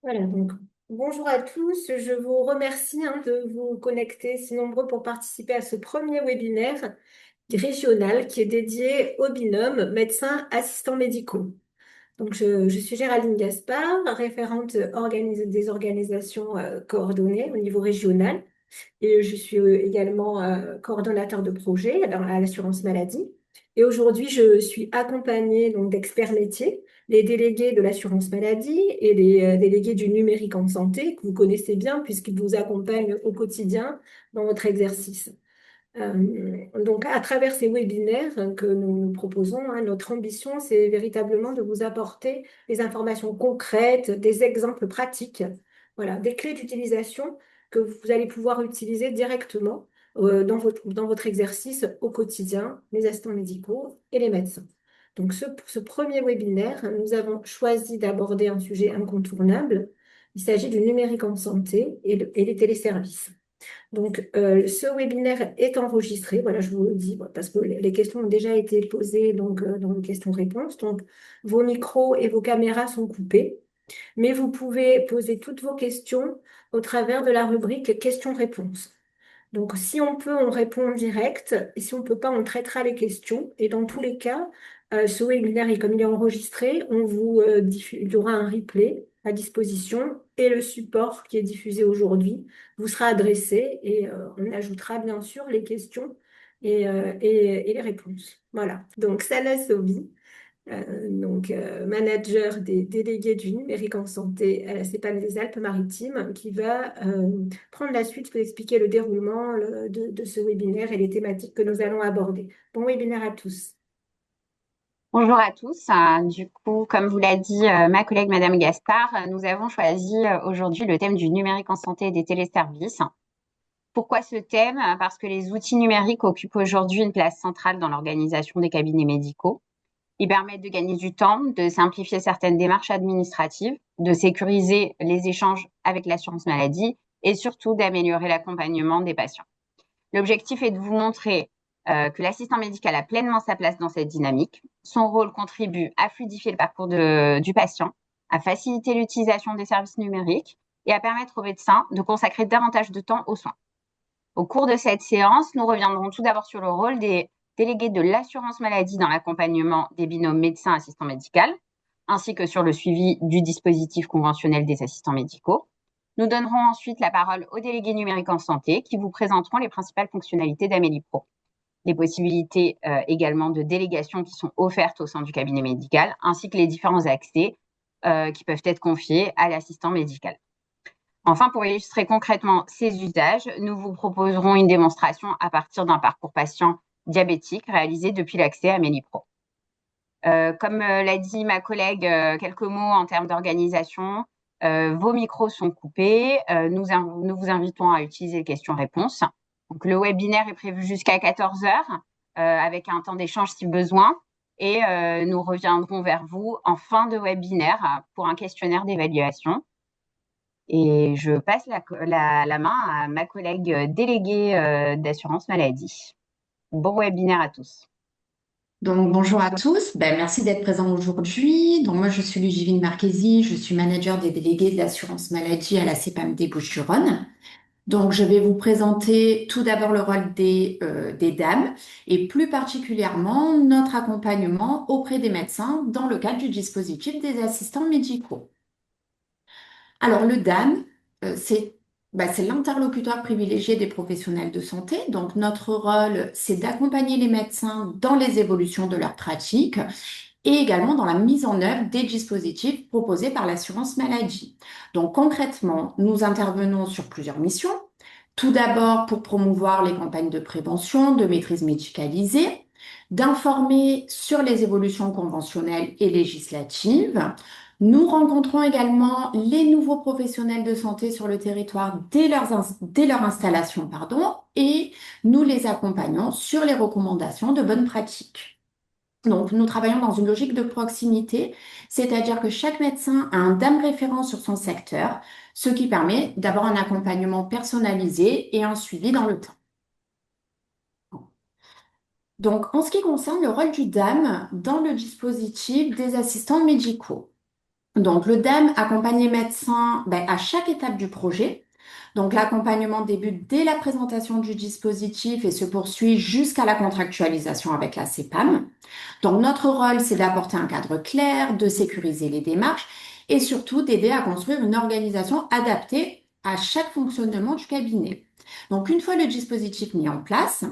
Voilà, donc bonjour à tous. Je vous remercie de vous connecter si nombreux pour participer à ce premier webinaire régional qui est dédié au binôme médecins-assistants médicaux. Donc, je suis Géraldine Gaspard, référente des organisations coordonnées au niveau régional. Et je suis également coordonnateur de projet à l'assurance maladie. Et aujourd'hui, je suis accompagnée donc d'experts métiers, les délégués de l'assurance maladie et les délégués du numérique en santé, que vous connaissez bien puisqu'ils vous accompagnent au quotidien dans votre exercice. Donc, à travers ces webinaires que nous proposons, notre ambition, c'est véritablement de vous apporter des informations concrètes, des exemples pratiques, voilà, des clés d'utilisation que vous allez pouvoir utiliser directement dans votre exercice au quotidien, les assistants médicaux et les médecins. Donc, pour ce premier webinaire, nous avons choisi d'aborder un sujet incontournable. Il s'agit du numérique en santé et les téléservices. Donc, ce webinaire est enregistré, voilà, je vous le dis, voilà, parce que les questions ont déjà été posées donc, dans les questions-réponses. Donc, vos micros et vos caméras sont coupés, mais vous pouvez poser toutes vos questions au travers de la rubrique questions-réponses. Donc, si on peut, on répond en direct, et si on ne peut pas, on traitera les questions. Et dans tous les cas, ce webinaire, et comme il est enregistré, il y aura un replay à disposition et le support qui est diffusé aujourd'hui vous sera adressé et on ajoutera bien sûr les questions et les réponses. Voilà. Donc, Sana Sobi, manager des délégués du numérique en santé à la CEPAM des Alpes-Maritimes, qui va prendre la suite pour expliquer le déroulement de ce webinaire et les thématiques que nous allons aborder. Bon webinaire à tous. Bonjour à tous. Du coup, comme vous l'a dit ma collègue Madame Gaspard, nous avons choisi aujourd'hui le thème du numérique en santé et des téléservices. Pourquoi ce thème? Parce que les outils numériques occupent aujourd'hui une place centrale dans l'organisation des cabinets médicaux. Ils permettent de gagner du temps, de simplifier certaines démarches administratives, de sécuriser les échanges avec l'assurance maladie et surtout d'améliorer l'accompagnement des patients. L'objectif est de vous montrer que l'assistant médical a pleinement sa place dans cette dynamique. Son rôle contribue à fluidifier le parcours du patient, à faciliter l'utilisation des services numériques et à permettre aux médecins de consacrer davantage de temps aux soins. Au cours de cette séance, nous reviendrons tout d'abord sur le rôle des délégués de l'assurance maladie dans l'accompagnement des binômes médecin-assistant médical, ainsi que sur le suivi du dispositif conventionnel des assistants médicaux. Nous donnerons ensuite la parole aux délégués numériques en santé qui vous présenteront les principales fonctionnalités d'Amélie Pro, les possibilités également de délégation qui sont offertes au sein du cabinet médical, ainsi que les différents accès qui peuvent être confiés à l'assistant médical. Enfin, pour illustrer concrètement ces usages, nous vous proposerons une démonstration à partir d'un parcours patient diabétique réalisé depuis l'accès à Amélie Pro. Comme l'a dit ma collègue, quelques mots en termes d'organisation. Vos micros sont coupés. Nous vous invitons à utiliser les questions-réponses. Donc, le webinaire est prévu jusqu'à 14 heures avec un temps d'échange si besoin. Et nous reviendrons vers vous en fin de webinaire pour un questionnaire d'évaluation. Et je passe la main à ma collègue déléguée d'assurance maladie. Bon webinaire à tous. Donc, bonjour à tous. Merci d'être présents aujourd'hui. Donc, moi, je suis Ludivine Marchesi. Je suis manager des délégués de l'assurance maladie à la CEPAM des Bouches-du-Rhône. Donc, je vais vous présenter tout d'abord le rôle des dames et plus particulièrement notre accompagnement auprès des médecins dans le cadre du dispositif des assistants médicaux. Alors, le DAM, c'est l'interlocuteur privilégié des professionnels de santé. Donc, notre rôle, c'est d'accompagner les médecins dans les évolutions de leur pratique et également dans la mise en œuvre des dispositifs proposés par l'assurance maladie. Donc, concrètement, nous intervenons sur plusieurs missions. Tout d'abord, pour promouvoir les campagnes de prévention, de maîtrise médicalisée, d'informer sur les évolutions conventionnelles et législatives. Nous rencontrons également les nouveaux professionnels de santé sur le territoire dès leur installation, et nous les accompagnons sur les recommandations de bonnes pratiques. Donc, nous travaillons dans une logique de proximité, c'est-à-dire que chaque médecin a un DAM référent sur son secteur, ce qui permet d'avoir un accompagnement personnalisé et un suivi dans le temps. Donc, en ce qui concerne le rôle du DAM dans le dispositif des assistants médicaux. Donc, le DAM accompagne les médecins à chaque étape du projet. Donc, l'accompagnement débute dès la présentation du dispositif et se poursuit jusqu'à la contractualisation avec la CPAM. Donc, notre rôle, c'est d'apporter un cadre clair, de sécuriser les démarches et surtout d'aider à construire une organisation adaptée à chaque fonctionnement du cabinet. Donc, une fois le dispositif mis en place,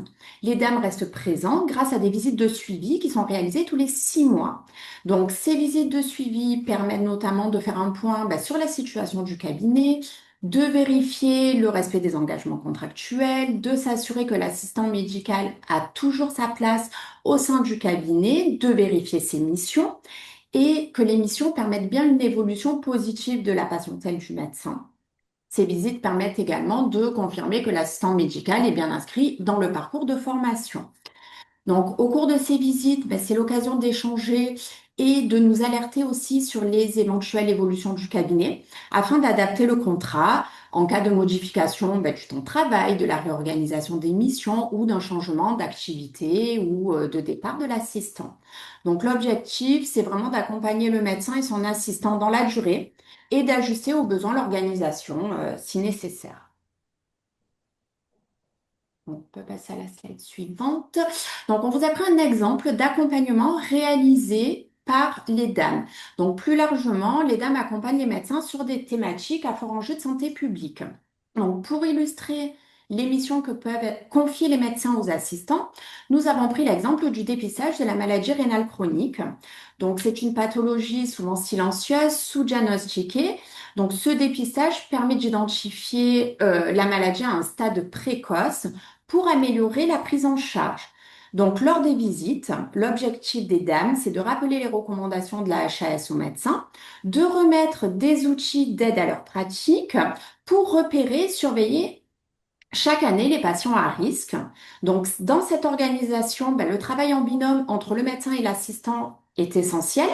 les dames restent présentes grâce à des visites de suivi qui sont réalisées tous les 6 mois. Donc, ces visites de suivi permettent notamment de faire un point sur la situation du cabinet, de vérifier le respect des engagements contractuels, de s'assurer que l'assistant médical a toujours sa place au sein du cabinet, de vérifier ses missions et que les missions permettent bien une évolution positive de la patientèle du médecin. Ces visites permettent également de confirmer que l'assistant médical est bien inscrit dans le parcours de formation. Donc, au cours de ces visites, c'est l'occasion d'échanger et de nous alerter aussi sur les éventuelles évolutions du cabinet afin d'adapter le contrat en cas de modification du temps de travail, de la réorganisation des missions ou d'un changement d'activité ou de départ de l'assistant. Donc, l'objectif, c'est vraiment d'accompagner le médecin et son assistant dans la durée et d'ajuster aux besoins l'organisation si nécessaire. On peut passer à la slide suivante. Donc, on vous a pris un exemple d'accompagnement réalisé par les dames. Donc, plus largement, les dames accompagnent les médecins sur des thématiques à fort enjeu de santé publique. Donc, pour illustrer les missions que peuvent confier les médecins aux assistants, nous avons pris l'exemple du dépistage de la maladie rénale chronique. Donc, c'est une pathologie souvent silencieuse, sous-diagnostiquée. Donc, ce dépistage permet d'identifier la maladie à un stade précoce pour améliorer la prise en charge. Donc, lors des visites, l'objectif des dames, c'est de rappeler les recommandations de la HAS aux médecins, de remettre des outils d'aide à leur pratique pour repérer, surveiller chaque année les patients à risque. Donc, dans cette organisation, le travail en binôme entre le médecin et l'assistant est essentiel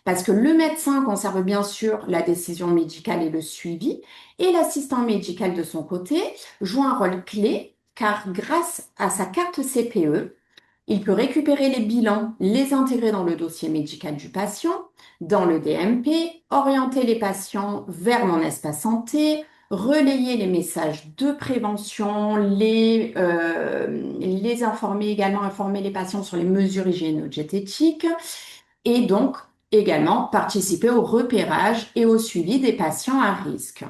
parce que le médecin conserve bien sûr la décision médicale et le suivi et l'assistant médical de son côté joue un rôle clé car grâce à sa carte CPE, il peut récupérer les bilans, les intégrer dans le dossier médical du patient, dans le DMP, orienter les patients vers mon espace santé, relayer les messages de prévention, les informer également, informer les patients sur les mesures hygiéno-diététiques et donc également participer au repérage et au suivi des patients à risque.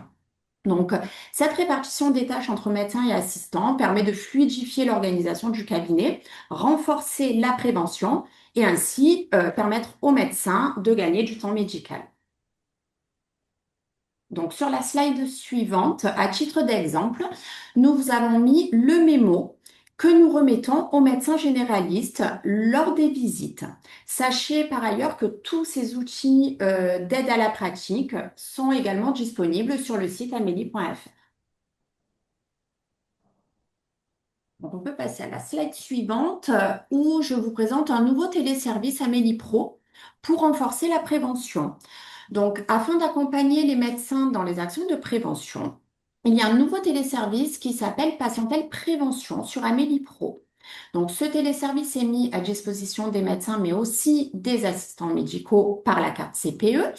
Donc, cette répartition des tâches entre médecins et assistants permet de fluidifier l'organisation du cabinet, renforcer la prévention et ainsi permettre aux médecins de gagner du temps médical. Donc, sur la slide suivante, à titre d'exemple, nous vous avons mis le mémo que nous remettons aux médecins généralistes lors des visites. Sachez par ailleurs que tous ces outils d'aide à la pratique sont également disponibles sur le site amélie.fr. Donc, on peut passer à la slide suivante où je vous présente un nouveau téléservice Amélie Pro pour renforcer la prévention. Donc, afin d'accompagner les médecins dans les actions de prévention, il y a un nouveau téléservice qui s'appelle Patientèle Prévention sur Amélie Pro. Donc, ce téléservice est mis à disposition des médecins, mais aussi des assistants médicaux par la carte CPE.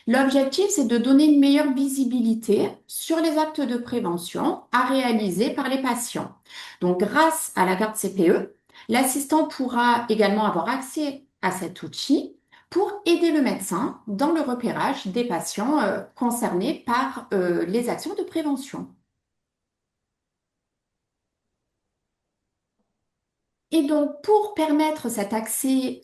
L'objectif, c'est de donner une meilleure visibilité sur les actes de prévention à réaliser par les patients. Donc, grâce à la carte CPE, l'assistant pourra également avoir accès à cet outil pour aider le médecin dans le repérage des patients concernés par les actions de prévention. Et donc, pour permettre cet accès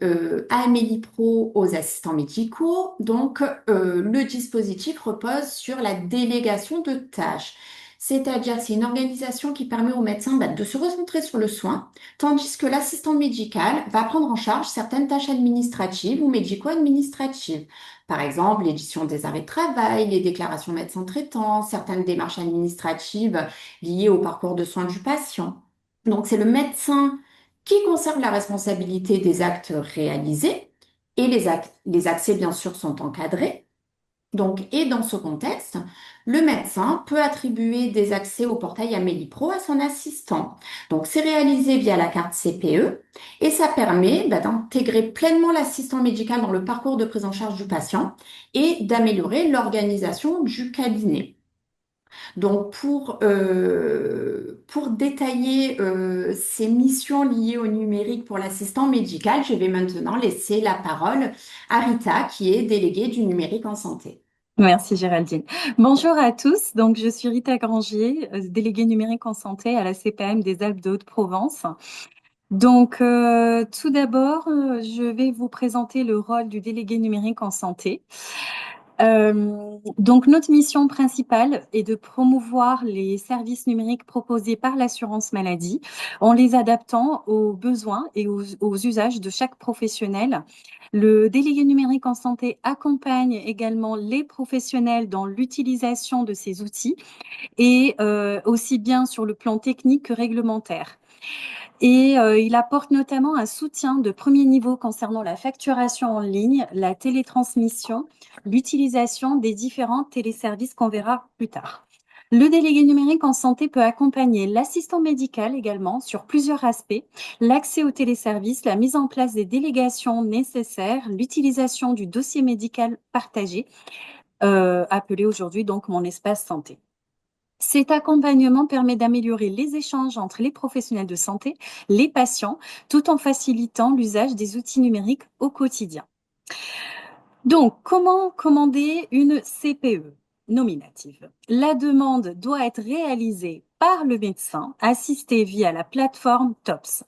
à Amélie Pro aux assistants médicaux, le dispositif repose sur la délégation de tâches. C'est-à-dire, c'est une organisation qui permet aux médecins de se recentrer sur le soin, tandis que l'assistant médical va prendre en charge certaines tâches administratives ou médico-administratives. Par exemple, l'édition des arrêts de travail, les déclarations médecins traitants, certaines démarches administratives liées au parcours de soins du patient. Donc, c'est le médecin qui conserve la responsabilité des actes réalisés et les accès, bien sûr, sont encadrés. Donc, et dans ce contexte, le médecin peut attribuer des accès au portail Amélie Pro à son assistant. Donc, c'est réalisé via la carte CPE et ça permet d'intégrer pleinement l'assistant médical dans le parcours de prise en charge du patient et d'améliorer l'organisation du cabinet. Donc, pour détailler ces missions liées au numérique pour l'assistant médical, je vais maintenant laisser la parole à Rita, qui est déléguée du numérique en santé. Merci Géraldine. Bonjour à tous. Donc, je suis Rita Grangier, déléguée numérique en santé à la CPAM des Alpes de Haute-Provence. Donc, tout d'abord, je vais vous présenter le rôle du délégué numérique en santé. Donc, notre mission principale est de promouvoir les services numériques proposés par l'assurance maladie en les adaptant aux besoins et aux usages de chaque professionnel. Le délégué numérique en santé accompagne également les professionnels dans l'utilisation de ces outils et aussi bien sur le plan technique que réglementaire. Et il apporte notamment un soutien de premier niveau concernant la facturation en ligne, la télétransmission, l'utilisation des différents téléservices qu'on verra plus tard. Le délégué numérique en santé peut accompagner l'assistant médical également sur plusieurs aspects, l'accès aux téléservices, la mise en place des délégations nécessaires, l'utilisation du dossier médical partagé, appelé aujourd'hui donc mon espace santé. Cet accompagnement permet d'améliorer les échanges entre les professionnels de santé, les patients, tout en facilitant l'usage des outils numériques au quotidien. Donc, comment commander une CPE nominative? La demande doit être réalisée par le médecin assisté via la plateforme TOPS.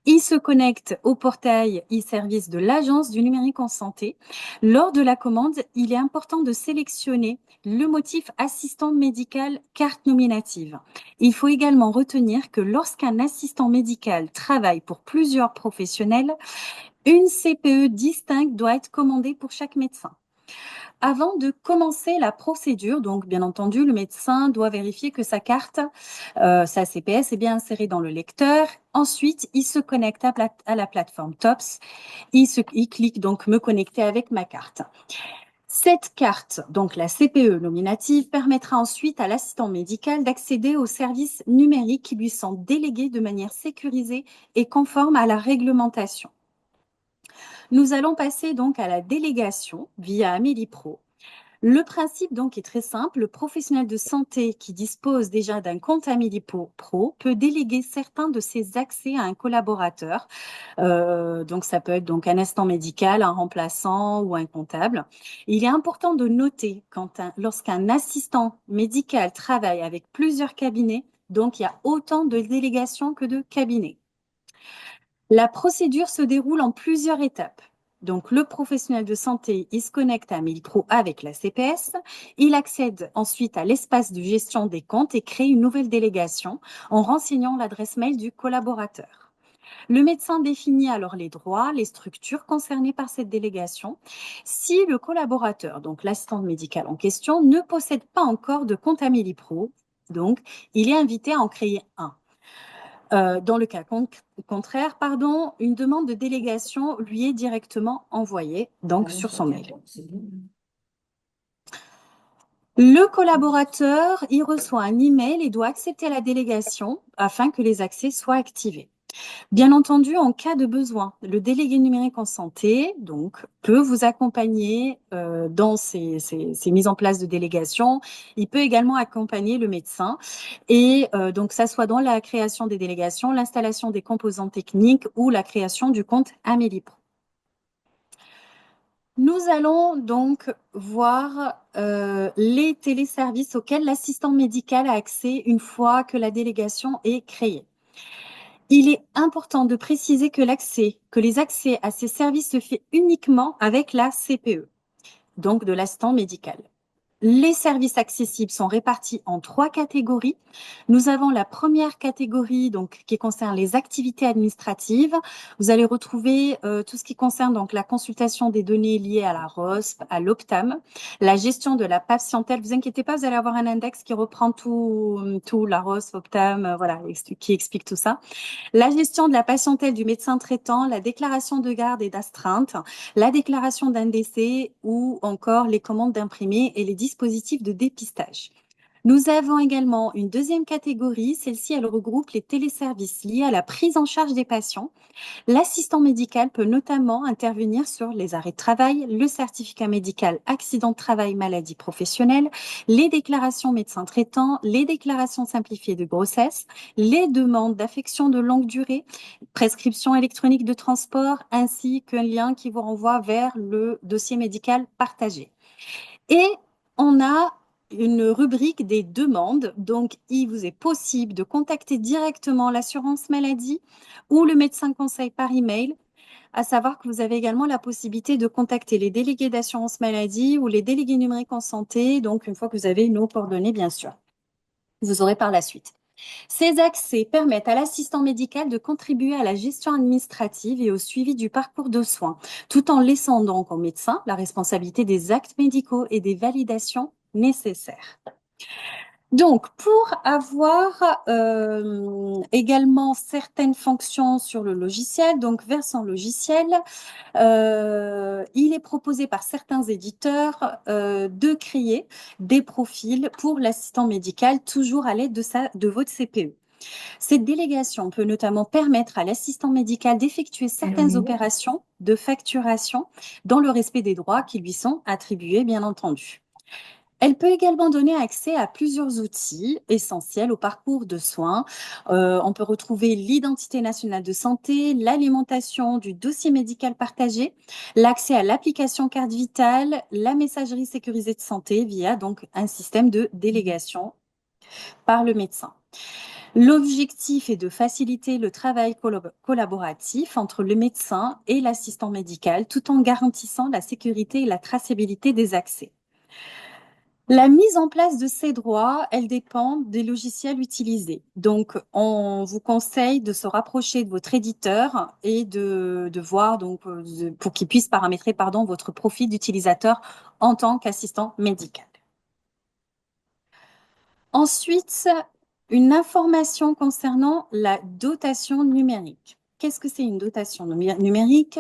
Il se connecte au portail e-service de l'Agence du numérique en santé. Lors de la commande, il est important de sélectionner le motif assistant médical carte nominative. Il faut également retenir que lorsqu'un assistant médical travaille pour plusieurs professionnels, une CPE distincte doit être commandée pour chaque médecin. Avant de commencer la procédure, donc bien entendu, le médecin doit vérifier que sa carte, sa CPS est bien insérée dans le lecteur. Ensuite, il se connecte à la plateforme TOPS. Il clique donc me connecter avec ma carte. Cette carte, donc la CPE nominative, permettra ensuite à l'assistant médical d'accéder aux services numériques qui lui sont délégués de manière sécurisée et conforme à la réglementation. Nous allons passer donc à la délégation via Amélie Pro. Le principe donc est très simple. Le professionnel de santé qui dispose déjà d'un compte Amélie Pro peut déléguer certains de ses accès à un collaborateur. Donc ça peut être donc un assistant médical, un remplaçant ou un comptable. Il est important de noter lorsqu'un assistant médical travaille avec plusieurs cabinets, donc il y a autant de délégations que de cabinets. La procédure se déroule en plusieurs étapes. Donc, le professionnel de santé, il se connecte à Amélie Pro avec la CPS. Il accède ensuite à l'espace de gestion des comptes et crée une nouvelle délégation en renseignant l'adresse mail du collaborateur. Le médecin définit alors les droits, les structures concernées par cette délégation. Si le collaborateur, donc l'assistant médical en question, ne possède pas encore de compte Amélie Pro, donc il est invité à en créer un. Dans le cas contraire, une demande de délégation lui est directement envoyée, donc sur son mail. Le collaborateur, il reçoit un email et doit accepter la délégation afin que les accès soient activés. Bien entendu, en cas de besoin, le délégué numérique en santé donc, peut vous accompagner dans ces mises en place de délégation. Il peut également accompagner le médecin et donc ça soit dans la création des délégations, l'installation des composants techniques ou la création du compte Amélie Pro. Nous allons donc voir les téléservices auxquels l'assistant médical a accès une fois que la délégation est créée. Il est important de préciser que les accès à ces services se fait uniquement avec la CPE, donc de l'assistant médical. Les services accessibles sont répartis en 3 catégories. Nous avons la première catégorie donc qui concerne les activités administratives. Vous allez retrouver tout ce qui concerne donc la consultation des données liées à la ROSP, à l'OPTAM, la gestion de la patientèle. Vous inquiétez pas, vous allez avoir un index qui reprend tout la ROSP, OPTAM, voilà, qui explique tout ça. La gestion de la patientèle du médecin traitant, la déclaration de garde et d'astreinte, la déclaration d'un décès ou encore les commandes d'imprimés et les dispositifs de dépistage. Nous avons également une deuxième catégorie, celle-ci elle regroupe les téléservices liés à la prise en charge des patients. L'assistant médical peut notamment intervenir sur les arrêts de travail, le certificat médical accident de travail maladie professionnelle, les déclarations médecins traitants, les déclarations simplifiées de grossesse, les demandes d'affection de longue durée, prescription électronique de transport, ainsi qu'un lien qui vous renvoie vers le dossier médical partagé. Et on a une rubrique des demandes. Donc, il vous est possible de contacter directement l'assurance maladie ou le médecin conseil par email. À savoir que vous avez également la possibilité de contacter les délégués d'assurance maladie ou les délégués numériques en santé. Donc, une fois que vous avez nos coordonnées, bien sûr, vous aurez par la suite. Ces accès permettent à l'assistant médical de contribuer à la gestion administrative et au suivi du parcours de soins, tout en laissant donc au médecin la responsabilité des actes médicaux et des validations nécessaires. Donc, pour avoir également certaines fonctions sur le logiciel, donc versant logiciel, il est proposé par certains éditeurs de créer des profils pour l'assistant médical, toujours à l'aide de votre CPE. Cette délégation peut notamment permettre à l'assistant médical d'effectuer certaines opérations de facturation dans le respect des droits qui lui sont attribués, bien entendu. Elle peut également donner accès à plusieurs outils essentiels au parcours de soins. On peut retrouver l'identité nationale de santé, l'alimentation du dossier médical partagé, l'accès à l'application carte vitale, la messagerie sécurisée de santé via donc un système de délégation par le médecin. L'objectif est de faciliter le travail collaboratif entre le médecin et l'assistant médical tout en garantissant la sécurité et la traçabilité des accès. La mise en place de ces droits, elle dépend des logiciels utilisés. Donc, on vous conseille de se rapprocher de votre éditeur et de voir donc pour qu'il puisse paramétrer votre profil d'utilisateur en tant qu'assistant médical. Ensuite, une information concernant la dotation numérique. Qu'est-ce que c'est une dotation numérique?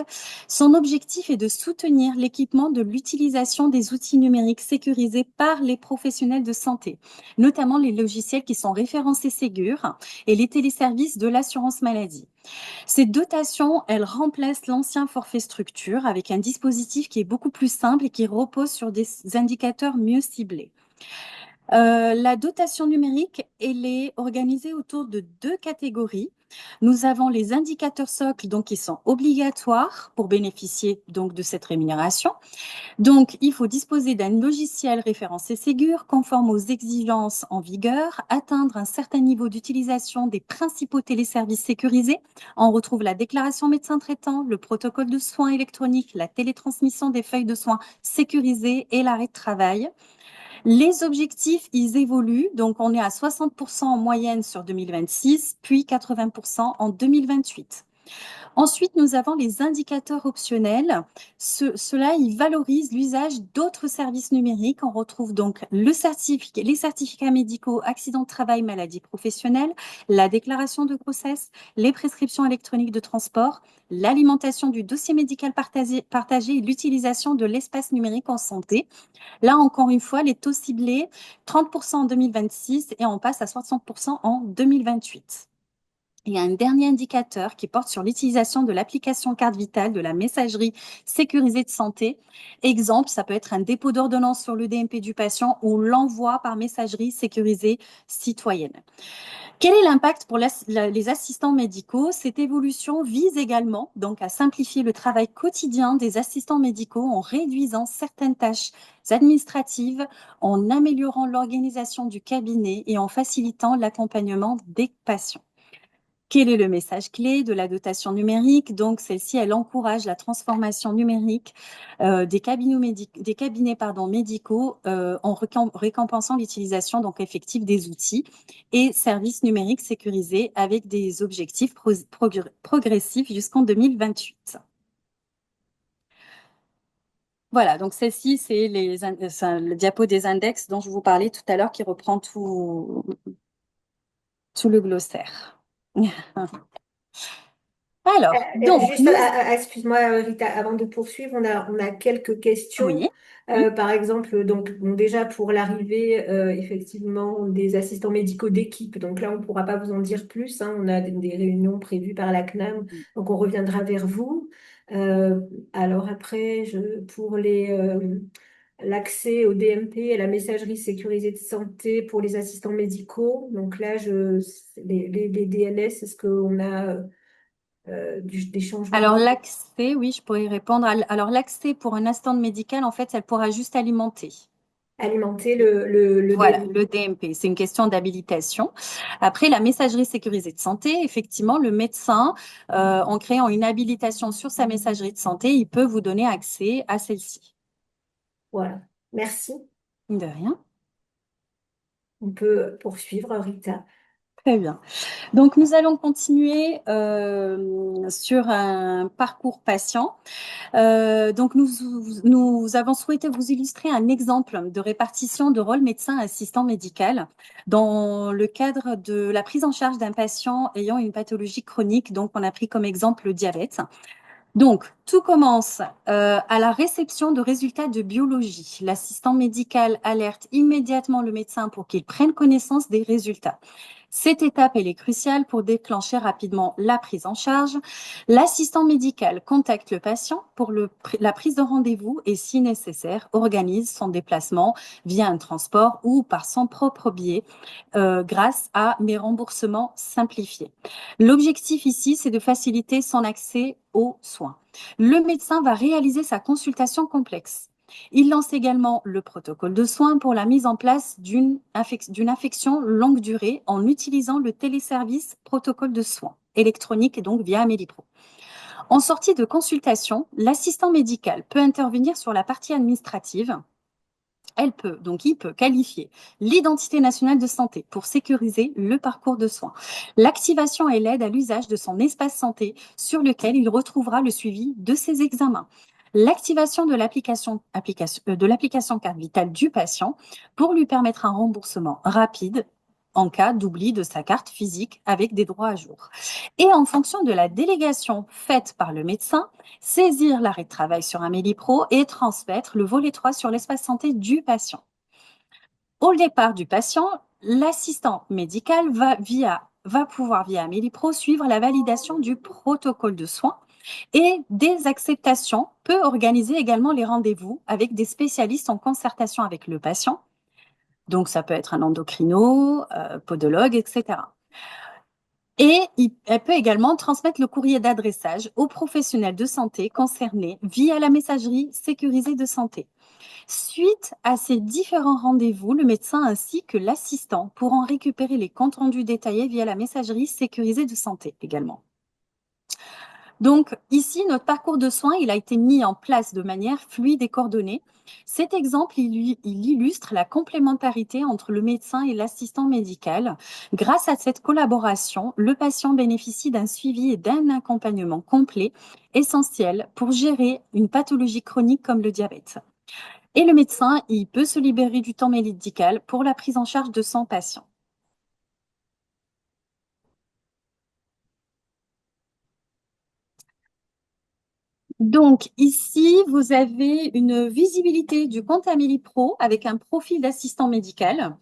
Son objectif est de soutenir l'équipement de l'utilisation des outils numériques sécurisés par les professionnels de santé, notamment les logiciels qui sont référencés Ségur et les téléservices de l'assurance maladie. Cette dotation, elle remplace l'ancien forfait structure avec un dispositif qui est beaucoup plus simple et qui repose sur des indicateurs mieux ciblés. La dotation numérique, elle est organisée autour de 2 catégories. Nous avons les indicateurs socles, donc qui sont obligatoires pour bénéficier donc de cette rémunération. Donc, il faut disposer d'un logiciel référencé Ségur, conforme aux exigences en vigueur, atteindre un certain niveau d'utilisation des principaux téléservices sécurisés. On retrouve la déclaration médecin traitant, le protocole de soins électroniques, la télétransmission des feuilles de soins sécurisées et l'arrêt de travail. Les objectifs, ils évoluent. Donc, on est à 60% en moyenne sur 2026, puis 80% en 2028. Ensuite, nous avons les indicateurs optionnels. Cela, ils valorisent l'usage d'autres services numériques. On retrouve donc les certificats médicaux, accident de travail, maladie professionnelle, la déclaration de grossesse, les prescriptions électroniques de transport, l'alimentation du dossier médical partagé et l'utilisation de l'espace numérique en santé. Là, encore une fois, les taux ciblés, 30% en 2026 et on passe à 60% en 2028. Il y a un dernier indicateur qui porte sur l'utilisation de l'application carte vitale de la messagerie sécurisée de santé. Exemple, ça peut être un dépôt d'ordonnance sur le DMP du patient ou l'envoi par messagerie sécurisée citoyenne. Quel est l'impact pour les assistants médicaux? Cette évolution vise également donc à simplifier le travail quotidien des assistants médicaux en réduisant certaines tâches administratives, en améliorant l'organisation du cabinet et en facilitant l'accompagnement des patients. Quel est le message clé de la dotation numérique? Donc, celle-ci, elle encourage la transformation numérique des cabinets médicaux en récompensant l'utilisation donc effective des outils et services numériques sécurisés avec des objectifs progressifs jusqu'en 2028. Voilà, donc celle-ci, c'est le diapo des index dont je vous parlais tout à l'heure qui reprend tout le glossaire. Alors, donc, Juste, excuse-moi Rita, avant de poursuivre, on a quelques questions. oui, oui, Par exemple, donc bon, déjà pour l'arrivée effectivement des assistants médicaux d'équipe. Donc là, on ne pourra pas vous en dire plus, hein. On a des réunions prévues par la CNAM, donc on reviendra vers vous. Euh, alors après, pour l'accès au DMP et la messagerie sécurisée de santé pour les assistants médicaux. Donc là, les DNS, est-ce qu'on a des changements alors l'accès, oui, je pourrais y répondre. Alors l'accès pour un assistant médical, en fait, elle pourra juste alimenter. alimenter le Voilà, DMP? le DMP, c'est une question d'habilitation. Après, la messagerie sécurisée de santé, effectivement, le médecin, en créant une habilitation sur sa messagerie de santé, il peut vous donner accès à celle-ci. Voilà. Merci. De rien. On peut poursuivre, Rita. Très bien. Donc, nous allons continuer sur un parcours patient. Donc, nous avons souhaité vous illustrer un exemple de répartition de rôle médecin-assistant médical dans le cadre de la prise en charge d'un patient ayant une pathologie chronique. Donc, on a pris comme exemple le diabète. Donc, tout commence à la réception de résultats de biologie. L'assistant médical alerte immédiatement le médecin pour qu'il prenne connaissance des résultats. Cette étape, elle est cruciale pour déclencher rapidement la prise en charge. L'assistant médical contacte le patient pour la prise de rendez-vous et, si nécessaire, organise son déplacement via un transport ou par son propre biais grâce à mes remboursements simplifiés. L'objectif ici, c'est de faciliter son accès aux soins. Le médecin va réaliser sa consultation complexe. Il lance également le protocole de soins pour la mise en place d'une affection longue durée en utilisant le téléservice protocole de soins électronique et donc via Amelipro. En sortie de consultation, l'assistant médical peut intervenir sur la partie administrative. Il peut qualifier l'identité nationale de santé pour sécuriser le parcours de soins. L'activation est l'aide à l'usage de son espace santé sur lequel il retrouvera le suivi de ses examens. L'activation de l'application carte vitale du patient pour lui permettre un remboursement rapide en cas d'oubli de sa carte physique avec des droits à jour. Et en fonction de la délégation faite par le médecin, saisir l'arrêt de travail sur Amélie-Pro et transmettre le volet 3 sur l'espace santé du patient. Au départ du patient, l'assistant médical va pouvoir, via Amélie-Pro, suivre la validation du protocole de soins et des acceptations, peut organiser également les rendez-vous avec des spécialistes en concertation avec le patient. Donc, ça peut être un endocrino, podologue, etc. Et elle peut également transmettre le courrier d'adressage aux professionnels de santé concernés via la messagerie sécurisée de santé. Suite à ces différents rendez-vous, le médecin ainsi que l'assistant pourront récupérer les comptes rendus détaillés via la messagerie sécurisée de santé également. Donc ici, notre parcours de soins, il a été mis en place de manière fluide et coordonnée. Cet exemple, il illustre la complémentarité entre le médecin et l'assistant médical. Grâce à cette collaboration, le patient bénéficie d'un suivi et d'un accompagnement complet, essentiel pour gérer une pathologie chronique comme le diabète. Et le médecin, il peut se libérer du temps médical pour la prise en charge de son patient. Donc ici, vous avez une visibilité du compte Amélie Pro avec un profil d'assistant médical.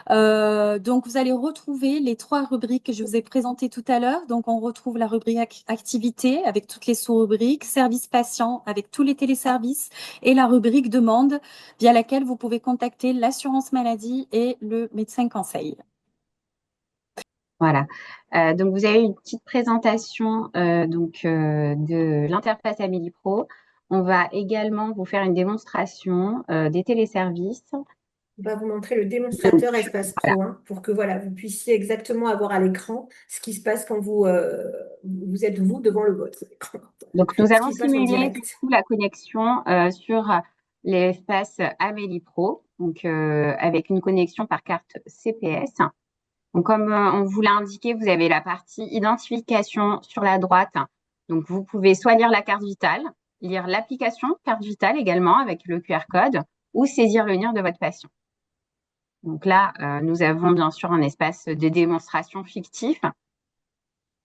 Donc vous allez retrouver les 3 rubriques que je vous ai présentées tout à l'heure. Donc on retrouve la rubrique activité avec toutes les sous-rubriques, service patient avec tous les téléservices et la rubrique demande via laquelle vous pouvez contacter l'assurance maladie et le médecin conseil. Voilà. Donc, vous avez une petite présentation de l'interface Amélie Pro. On va également vous faire une démonstration des téléservices On va vous montrer le démonstrateur Espace Pro, hein, pour que voilà, vous puissiez exactement avoir à l'écran ce qui se passe quand vous êtes vous devant le votre écran. Donc, nous Ce allons qui se passe en simuler du direct. coup la connexion sur l'espace Amélie Pro, donc avec une connexion par carte CPS. Donc, comme on vous l'a indiqué, vous avez la partie identification sur la droite. Donc, vous pouvez soit lire la carte vitale, lire l'application carte vitale également avec le QR code ou saisir le NIR de votre patient. Donc là, nous avons bien sûr un espace de démonstration fictif.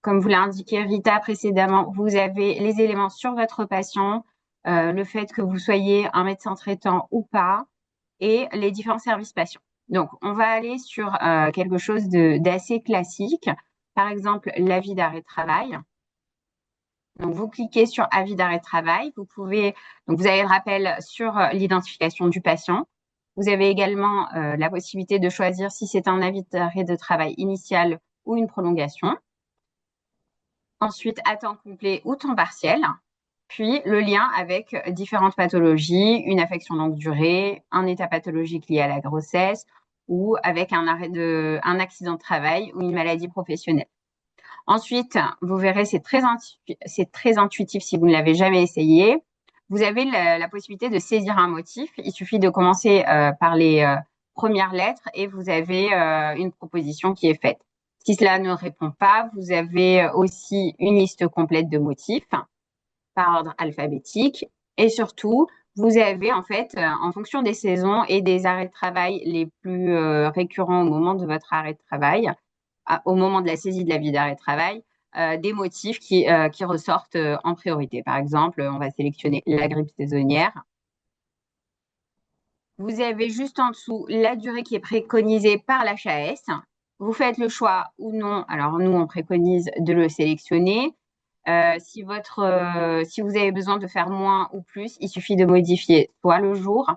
Comme vous l'a indiqué Rita précédemment, vous avez les éléments sur votre patient, le fait que vous soyez un médecin traitant ou pas, et les différents services patients. Donc, on va aller sur quelque chose d'assez classique, par exemple l'avis d'arrêt de travail. Donc, vous cliquez sur avis d'arrêt de travail. Donc, vous avez le rappel sur l'identification du patient. Vous avez également la possibilité de choisir si c'est un avis d'arrêt de travail initial ou une prolongation. Ensuite, à temps complet ou temps partiel. Puis, le lien avec différentes pathologies, une affection longue durée, un état pathologique lié à la grossesse ou avec un accident de travail ou une maladie professionnelle. Ensuite, vous verrez, c'est très intuitif si vous ne l'avez jamais essayé. Vous avez la possibilité de saisir un motif. Il suffit de commencer par les premières lettres et vous avez une proposition qui est faite. Si cela ne répond pas, vous avez aussi une liste complète de motifs par ordre alphabétique. Et surtout, vous avez en fait, en fonction des saisons et des arrêts de travail les plus récurrents au moment de votre arrêt de travail, au moment de la saisie de l'avis d'arrêt de travail, des motifs qui ressortent en priorité. Par exemple, on va sélectionner la grippe saisonnière. Vous avez juste en dessous la durée qui est préconisée par l'HAS. Vous faites le choix ou non. Alors, nous, on préconise de le sélectionner. Si vous avez besoin de faire moins ou plus, il suffit de modifier soit le jour,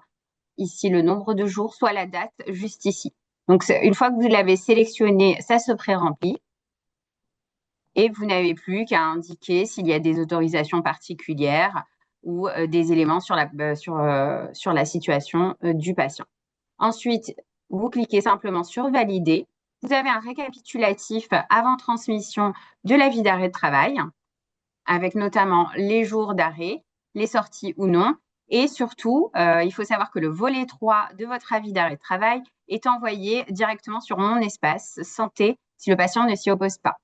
ici le nombre de jours, soit la date, juste ici. Donc, une fois que vous l'avez sélectionné, ça se pré-remplit. Et vous n'avez plus qu'à indiquer s'il y a des autorisations particulières ou des éléments sur la situation du patient. Ensuite, vous cliquez simplement sur Valider. Vous avez un récapitulatif avant transmission de l'avis d'arrêt de travail, avec notamment les jours d'arrêt, les sorties ou non. Et surtout, il faut savoir que le volet 3 de votre avis d'arrêt de travail est envoyé directement sur Mon Espace Santé si le patient ne s'y oppose pas.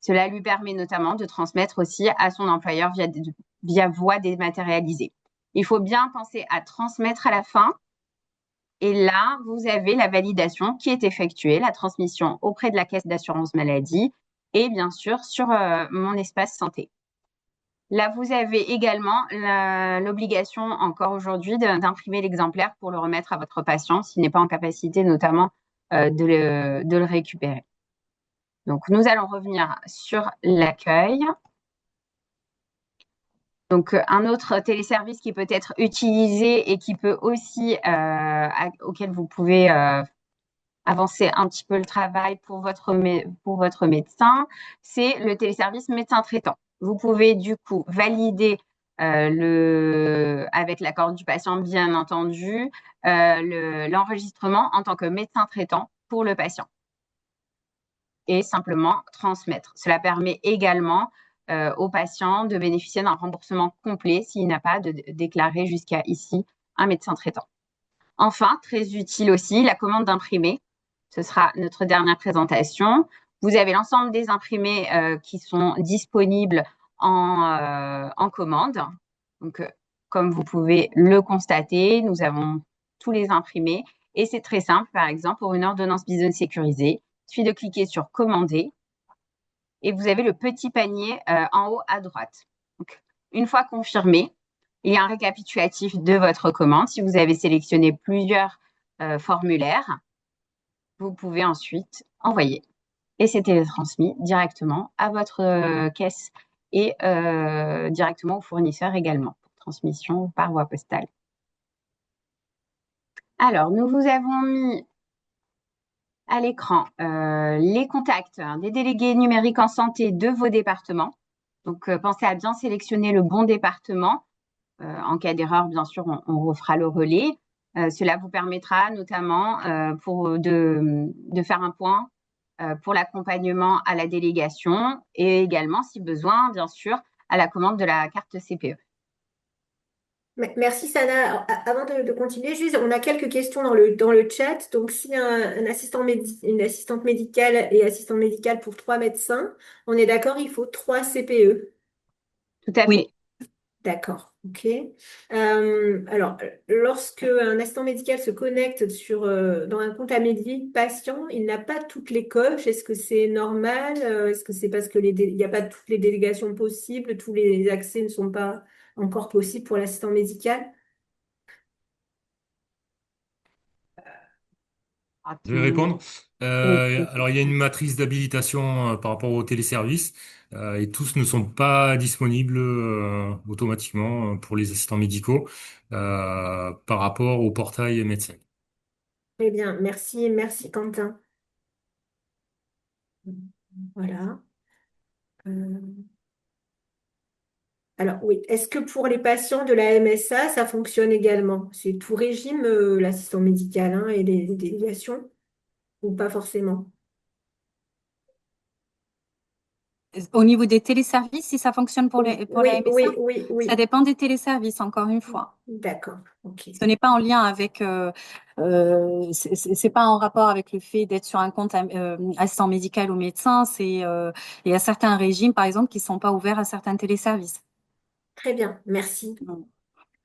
Cela lui permet notamment de transmettre aussi à son employeur via voie dématérialisée. Il faut bien penser à transmettre à la fin. Et là, vous avez la validation qui est effectuée, la transmission auprès de la caisse d'assurance maladie et bien sûr sur Mon Espace Santé. Là, vous avez également l'obligation encore aujourd'hui d'imprimer l'exemplaire pour le remettre à votre patient s'il n'est pas en capacité notamment de le récupérer. Donc, nous allons revenir sur l'accueil. Donc, un autre téléservice qui peut être utilisé et qui peut aussi, auquel vous pouvez avancer un petit peu le travail pour votre médecin, c'est le téléservice médecin traitant. Vous pouvez du coup valider avec l'accord du patient, bien entendu, l'enregistrement en tant que médecin traitant pour le patient et simplement transmettre. Cela permet également au patient de bénéficier d'un remboursement complet s'il n'a pas déclaré jusqu'à ici un médecin traitant. Enfin, très utile aussi, la commande d'imprimés. Ce sera notre dernière présentation. Vous avez l'ensemble des imprimés qui sont disponibles en commande. Donc, comme vous pouvez le constater, nous avons tous les imprimés et c'est très simple. Par exemple, pour une ordonnance Bizone sécurisée, il suffit de cliquer sur Commander et vous avez le petit panier en haut à droite. Donc, une fois confirmé, il y a un récapitulatif de votre commande. Si vous avez sélectionné plusieurs formulaires, vous pouvez ensuite envoyer. Et c'est télétransmis directement à votre caisse et directement au fournisseur également, pour transmission par voie postale. Alors, nous vous avons mis à l'écran les contacts des délégués numériques en santé de vos départements. Donc, pensez à bien sélectionner le bon département. En cas d'erreur, bien sûr, on refera le relais. Cela vous permettra notamment de faire un point pour l'accompagnement à la délégation et également, si besoin, bien sûr, à la commande de la carte CPE. Merci Sana. Alors, avant de continuer, juste, on a quelques questions dans le chat. Donc, si un une assistante médicale et assistante médicale pour 3 médecins, on est d'accord, il faut 3 CPE. Tout à Oui. fait. D'accord, ok. Alors, lorsque un assistant médical se connecte dans un compte Amélie patient, il n'a pas toutes les coches. Est-ce que c'est normal? Est-ce que c'est parce que il n'y a pas toutes les délégations possibles, tous les accès ne sont pas encore possibles pour l'assistant médical? Je vais répondre. Alors, il y a une matrice d'habilitation par rapport au téléservice et tous ne sont pas disponibles automatiquement pour les assistants médicaux par rapport au portail médecin. Très bien, merci Quentin. Voilà. Euh, Alors oui, est-ce que pour les patients de la MSA, ça fonctionne également? C'est tout régime, l'assistant médical hein, et les délégations, ou pas forcément? Au niveau des téléservices, si ça fonctionne pour la Oui, MSA, oui, oui, ça oui. dépend des téléservices, encore une fois. D'accord, ok. Ce n'est pas en lien avec, c'est pas en rapport avec le fait d'être sur un compte assistant médical ou médecin. Il y a certains régimes, par exemple, qui sont pas ouverts à certains téléservices. Très bien, merci.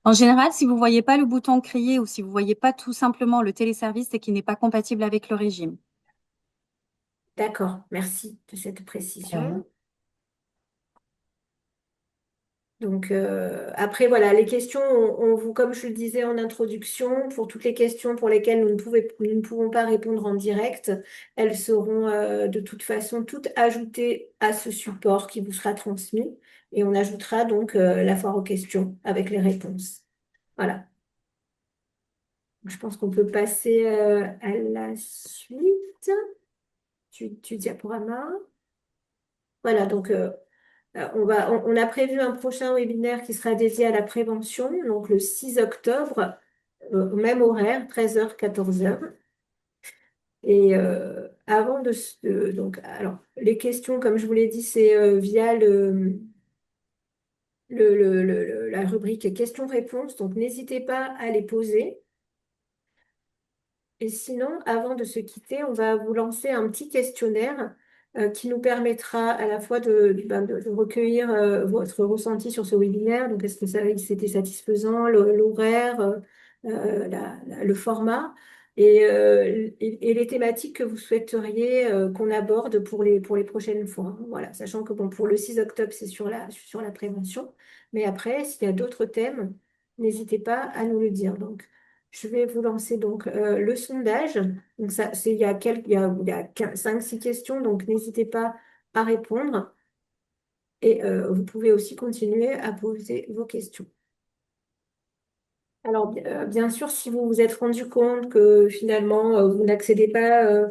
En général, si vous voyez pas le bouton crier ou si vous voyez pas tout simplement le téléservice, c'est qu'il n'est pas compatible avec le régime. D'accord, merci de cette précision. Donc après voilà, les questions, comme je le disais en introduction, pour toutes les questions pour lesquelles nous ne pouvons pas répondre en direct, elles seront de toute façon toutes ajoutées à ce support qui vous sera transmis et on ajoutera donc la foire aux questions avec les réponses. Voilà. Je pense qu'on peut passer à la suite du diaporama. Voilà, donc on a prévu un prochain webinaire qui sera dédié à la prévention, donc le 6 octobre, au même horaire, 13h, 14h. Et avant donc, alors, les questions, comme je vous l'ai dit, c'est via la rubrique questions-réponses, donc n'hésitez pas à les poser. Et sinon, avant de se quitter, on va vous lancer un petit questionnaire qui nous permettra à la fois de recueillir votre ressenti sur ce webinaire. Donc, est-ce que c'était satisfaisant, l'horaire, le format et les thématiques que vous souhaiteriez qu'on aborde pour les prochaines fois. Voilà, sachant que bon, pour le 6 octobre, c'est sur la prévention. Mais après, s'il y a d'autres thèmes, n'hésitez pas à nous le dire. Donc, je vais vous lancer donc le sondage. Donc ça, il y a 5-6 questions, donc n'hésitez pas à répondre. Et vous pouvez aussi continuer à poser vos questions. Alors, bien sûr, si vous vous êtes rendu compte que finalement, vous n'accédez pas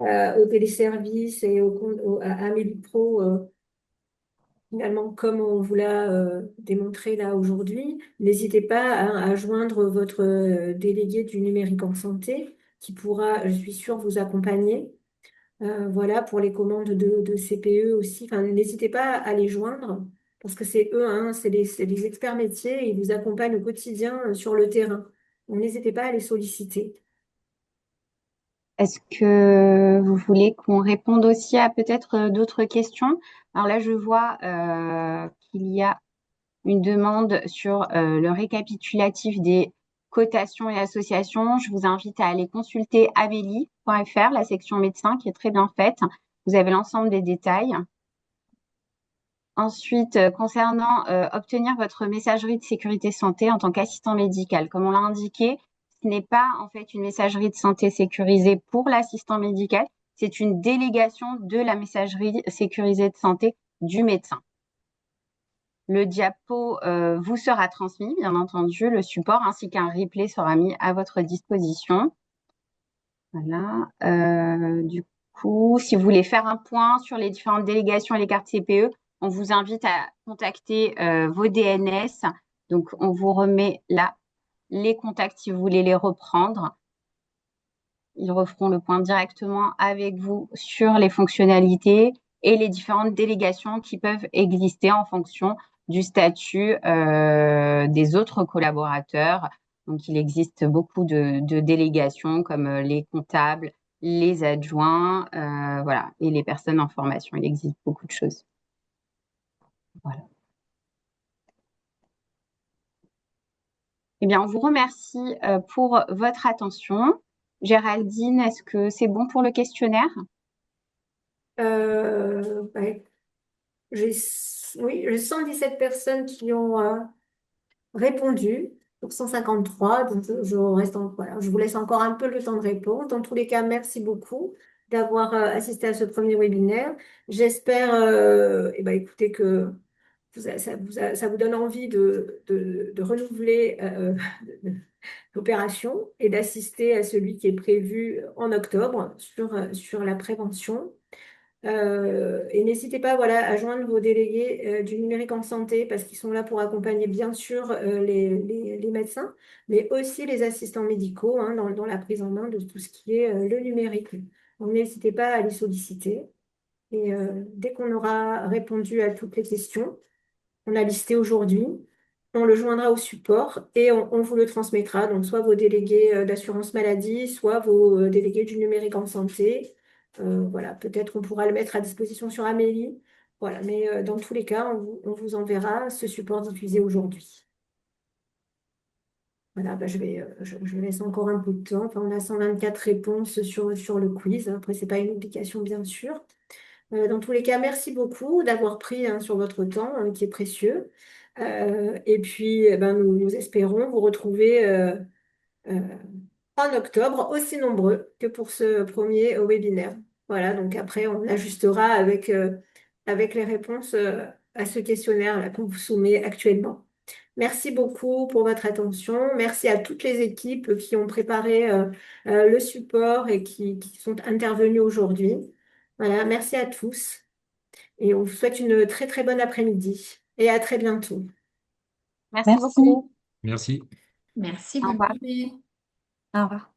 au téléservice et à Amélie Pro, finalement, comme on vous l'a démontré là aujourd'hui, n'hésitez pas à joindre votre délégué du numérique en santé qui pourra, je suis sûre, vous accompagner. Voilà, pour les commandes de CPE aussi. Enfin, n'hésitez pas à les joindre parce que c'est eux, hein, c'est les experts métiers et ils vous accompagnent au quotidien sur le terrain. Donc, n'hésitez pas à les solliciter. Est-ce que vous voulez qu'on réponde aussi à peut-être d'autres questions? Alors là, je vois qu'il y a une demande sur le récapitulatif des cotations et associations. Je vous invite à aller consulter amélie.fr, la section médecin, qui est très bien faite. Vous avez l'ensemble des détails. Ensuite, concernant obtenir votre messagerie de sécurité santé en tant qu'assistant médical, comme on l'a indiqué, ce n'est pas en fait une messagerie de santé sécurisée pour l'assistant médical, c'est une délégation de la messagerie sécurisée de santé du médecin. Le diapo vous sera transmis, bien entendu, le support ainsi qu'un replay sera mis à votre disposition. Voilà. Du coup, si vous voulez faire un point sur les différentes délégations et les cartes CPE, on vous invite à contacter vos DNS. Donc, on vous remet là les contacts si vous voulez les reprendre. Ils referont le point directement avec vous sur les fonctionnalités et les différentes délégations qui peuvent exister en fonction du statut des autres collaborateurs. Donc, il existe beaucoup de délégations comme les comptables, les adjoints, voilà, et les personnes en formation. Il existe beaucoup de choses. Voilà. Eh bien, on vous remercie pour votre attention. Géraldine, est-ce que c'est bon pour le questionnaire? Bah, j'ai, oui, j'ai 117 personnes qui ont répondu pour 153. Donc, voilà, je vous laisse encore un peu le temps de répondre. Dans tous les cas, merci beaucoup d'avoir assisté à ce premier webinaire. J'espère, eh ben, écoutez, que ça vous donne envie de renouveler l'opération et d'assister à celui qui est prévu en octobre sur la prévention. Et n'hésitez pas, voilà, à joindre vos délégués du numérique en santé parce qu'ils sont là pour accompagner bien sûr les médecins, mais aussi les assistants médicaux hein, dans la prise en main de tout ce qui est le numérique. Donc n'hésitez pas à les solliciter. Et dès qu'on aura répondu à toutes les questions, on a listé aujourd'hui, on le joindra au support et on vous le transmettra. Donc soit vos délégués d'assurance maladie, soit vos délégués du numérique en santé. Voilà, peut-être on pourra le mettre à disposition sur Amélie. Voilà, mais dans tous les cas, on vous enverra ce support diffusé aujourd'hui. Voilà, bah, je laisse encore un peu de temps. Enfin, on a 124 réponses sur le quiz. Après, c'est pas une obligation, bien sûr. Dans tous les cas, merci beaucoup d'avoir pris hein, sur votre temps, qui est précieux. Et puis, eh ben, nous espérons vous retrouver euh, en octobre, aussi nombreux que pour ce premier webinaire. Voilà, donc après, on ajustera avec les réponses à ce questionnaire-là qu'on vous soumet actuellement. Merci beaucoup pour votre attention. Merci à toutes les équipes qui ont préparé le support et qui sont intervenues aujourd'hui. Voilà, merci à tous et on vous souhaite une très très bonne après-midi et à très bientôt. Merci Merci. beaucoup. Merci. Merci, Au bonne revoir. journée. Au revoir.